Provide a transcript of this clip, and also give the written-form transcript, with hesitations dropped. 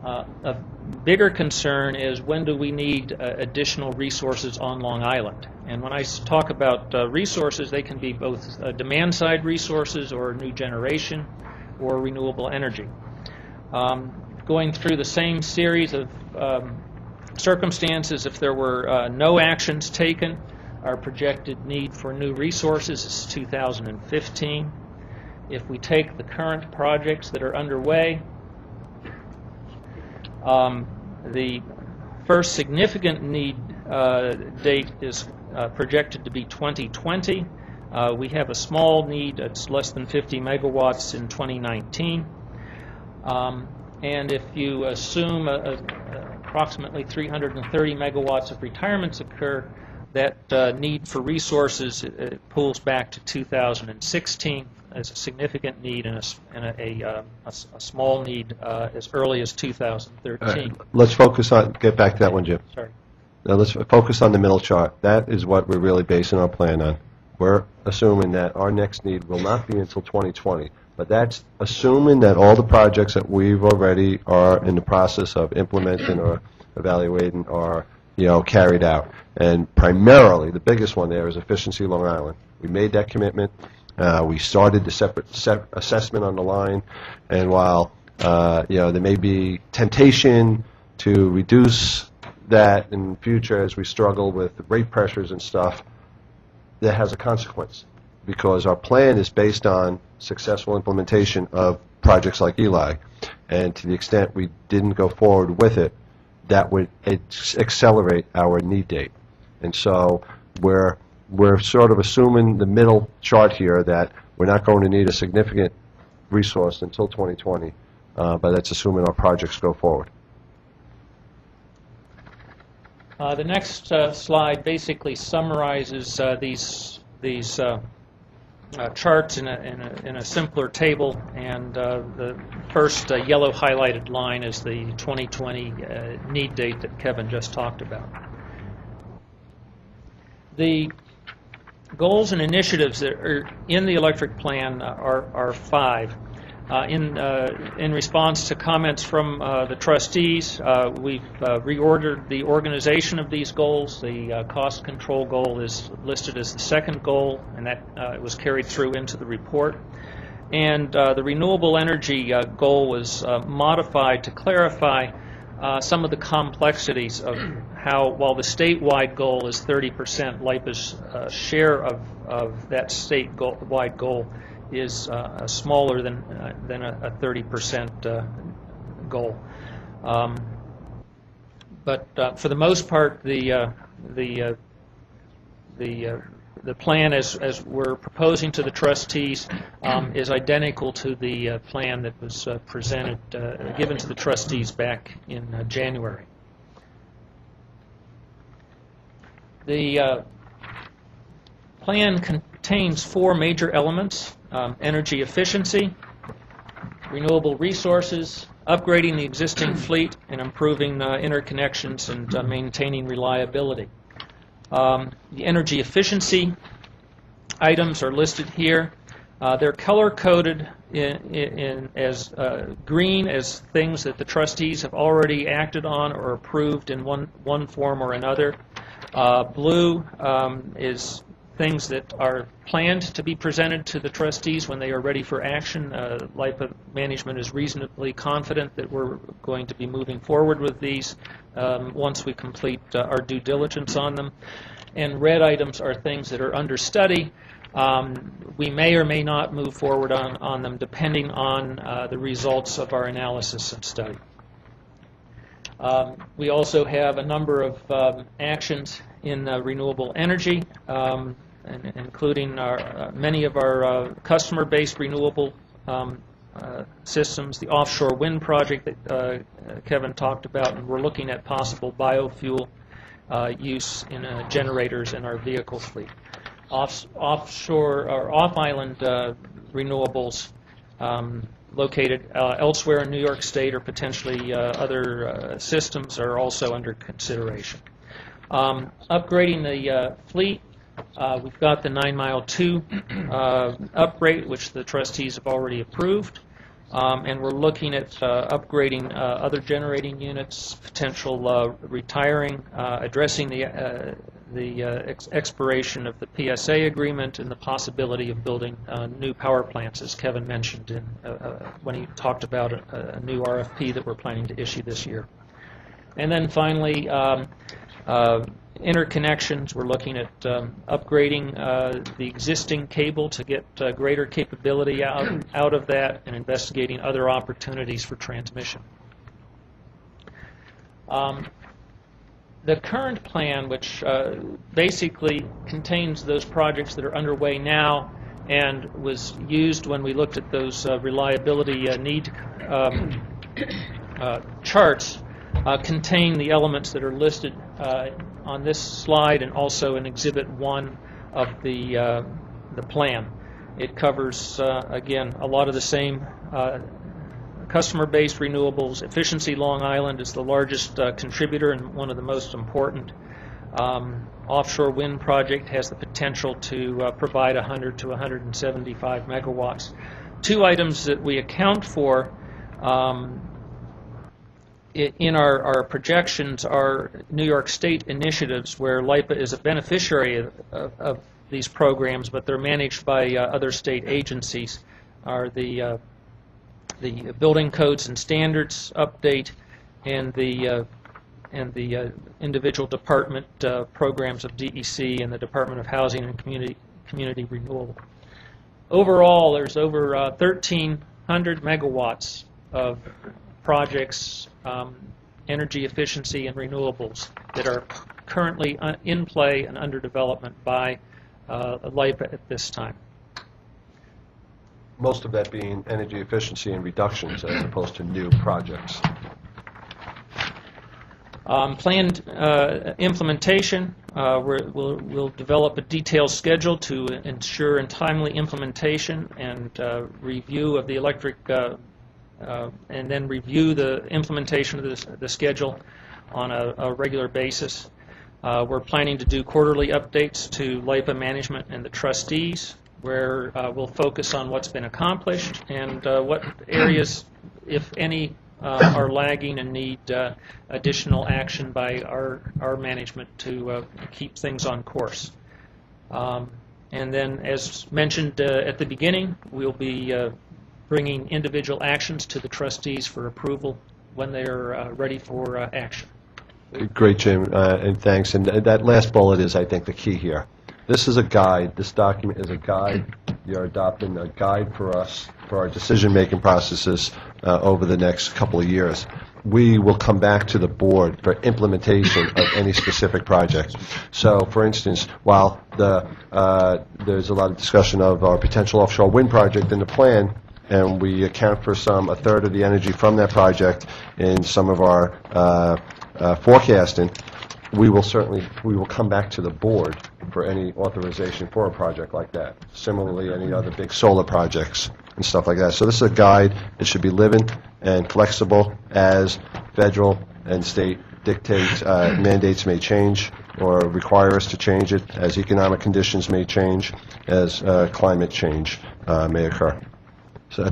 A bigger concern is when do we need additional resources on Long Island. And when I talk about resources, they can be both demand-side resources or new generation or renewable energy. Going through the same series of circumstances, if there were no actions taken, our projected need for new resources is 2015. If we take the current projects that are underway, the first significant need date is projected to be 2020. We have a small need, it's less than 50 megawatts in 2019. And if you assume approximately 330 megawatts of retirements occur, that need for resources pulls back to 2016 as a significant need and a small need as early as 2013. Right. Let's focus on, get back to that one, Jim. Sorry. Now let's focus on the middle chart. That is what we're really basing our plan on. We're assuming that our next need will not be until 2020, but that's assuming that all the projects that we've already are in the process of implementing or evaluating are, carried out. And primarily, the biggest one there is Efficiency Long Island. We made that commitment. We started the separate assessment on the line, and while there may be temptation to reduce that in the future as we struggle with rate pressures and stuff, that has a consequence, because our plan is based on successful implementation of projects like Eli, and to the extent we didn't go forward with it, that would accelerate our need date. And so we're sort of assuming the middle chart here that we're not going to need a significant resource until 2020, but that's assuming our projects go forward. The next slide basically summarizes these charts in a simpler table, and the first yellow highlighted line is the 2020 need date that Kevin just talked about. The goals and initiatives that are in the electric plan are five. In response to comments from the trustees, we've reordered the organization of these goals. The cost control goal is listed as the second goal, and that was carried through into the report. And the renewable energy goal was modified to clarify some of the complexities of how, while the statewide goal is 30%, LIPA's share of that statewide goal is smaller than a 30% goal. But for the most part, the plan as we're proposing to the trustees is identical to the plan that was presented, given to the trustees back in January. The plan contains four major elements: energy efficiency, renewable resources, upgrading the existing fleet, and improving interconnections and maintaining reliability. The energy efficiency items are listed here. They're color-coded as green as things that the trustees have already acted on or approved in one form or another. Blue is things that are planned to be presented to the trustees when they are ready for action. LIPA management is reasonably confident that we're going to be moving forward with these once we complete our due diligence on them. And red items are things that are under study. We may or may not move forward on them depending on the results of our analysis and study. We also have a number of actions in renewable energy, including many of our customer-based renewable systems, the offshore wind project that Kevin talked about, and we're looking at possible biofuel use in generators in our vehicle fleet. Offshore or off-island renewables located elsewhere in New York State or potentially other systems are also under consideration. Upgrading the fleet, we've got the 9 Mile 2 upgrade, which the trustees have already approved. And we're looking at upgrading other generating units, potential retiring, addressing the expiration of the PSA agreement, and the possibility of building new power plants, as Kevin mentioned when he talked about a new RFP that we're planning to issue this year. And then finally, interconnections. We're looking at upgrading the existing cable to get greater capability out of that, and investigating other opportunities for transmission. The current plan, which basically contains those projects that are underway now and was used when we looked at those reliability need charts, contain the elements that are listed on this slide and also in Exhibit 1 of the plan. It covers, again, a lot of the same customer-based renewables. Efficiency Long Island is the largest contributor and one of the most important. Offshore wind project has the potential to provide 100 to 175 megawatts. Two items that we account for in our projections are New York State initiatives where LIPA is a beneficiary of these programs, but they're managed by other state agencies, are the building codes and standards update and the individual department programs of DEC and the Department of Housing and Community Renewal. Overall, there's over 1,300 megawatts of projects, energy efficiency and renewables that are currently in play and under development by LIPA at this time. Most of that being energy efficiency and reductions as opposed to new projects. Planned implementation, we'll develop a detailed schedule to ensure timely implementation and review of the electric and then review the implementation of the schedule on a regular basis. We're planning to do quarterly updates to LIPA management and the trustees, where we'll focus on what's been accomplished and what areas, if any, are lagging and need additional action by our management to keep things on course. And then, as mentioned at the beginning, we'll be bringing individual actions to the trustees for approval when they're ready for action. Great, Jim, and thanks. And that last bullet is, I think, the key here. This is a guide. This document is a guide. You're adopting a guide for us for our decision-making processes over the next couple of years. We will come back to the board for implementation of any specific project. So, for instance, while there's a lot of discussion of our potential offshore wind project in the plan, and we account for a third of the energy from that project in some of our forecasting, we will come back to the board for any authorization for a project like that. Similarly, any other big solar projects and stuff like that. So this is a guide. It should be living and flexible as federal and state dictates. Mandates may change or require us to change it, as economic conditions may change, as climate change may occur. So